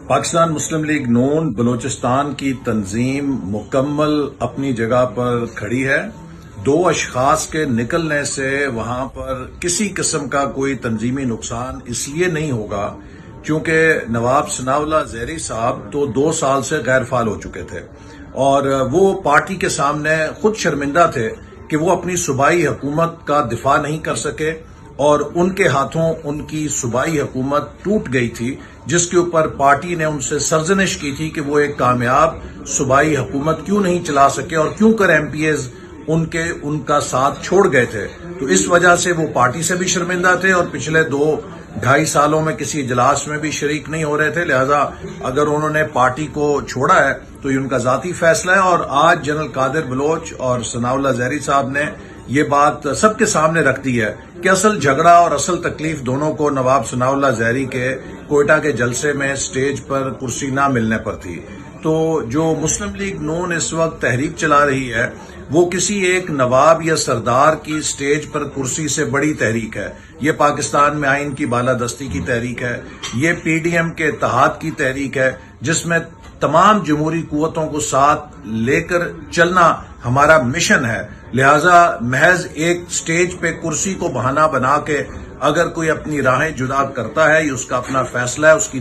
پاکستان مسلم league نون بلوچستان کی تنظیم مکمل اپنی جگہ پر کھڑی ہے۔ دو اشخاص کے نکلنے سے وہاں پر کسی قسم کا کوئی تنظیمی نقصان اس لیے نہیں ہوگا چونکہ نواب ثناء اللہ زہری صاحب تو 2 سال سے غیر فعال ہو چکے تھے اور وہ پارٹی کے سامنے خود شرمندہ تھے کہ وہ اپنی صوبائی حکومت کا دفاع نہیں کر سکے اور ان کے ہاتھوں ان کی صوبائی حکومت ٹوٹ گئی تھی، جس کے اوپر پارٹی نے ان سے سرزنش کی تھی کہ وہ ایک کامیاب صوبائی حکومت کیوں نہیں چلا سکے اور کیوں کر ایم پی ایز ان کا ساتھ چھوڑ گئے تھے۔ تو اس وجہ سے وہ پارٹی سے بھی شرمندہ تھے اور پچھلے 2-2.5 سالوں میں کسی اجلاس میں بھی شریک نہیں ہو رہے تھے، لہذا اگر انہوں نے پارٹی کو چھوڑا ہے تو یہ ان کا ذاتی فیصلہ ہے۔ اور آج جنرل قادر بلوچ اور ثناء اللہ زہری صاحب نے یہ بات سب کے سامنے رکھ دی ہے کہ اصل جھگڑا اور اصل تکلیف دونوں کو نواب ثناء اللہ زہری کے کوئٹہ کے جلسے میں سٹیج پر کرسی نہ ملنے پر تھی۔ تو جو مسلم لیگ نون اس وقت تحریک چلا رہی ہے وہ کسی ایک نواب یا سردار کی سٹیج پر کرسی سے بڑی تحریک ہے۔ یہ پاکستان میں آئین کی بالادستی کی تحریک ہے، یہ پی ڈی ایم کے اتحاد کی تحریک ہے، جس میں تمام جمہوری قوتوں کو ساتھ لے کر چلنا ہمارا مشن ہے۔ لہذا محض ایک سٹیج پہ کرسی کو بہانہ بنا کے اگر کوئی اپنی راہیں جدا کرتا ہے، یہ اس کا اپنا فیصلہ ہے، اس کی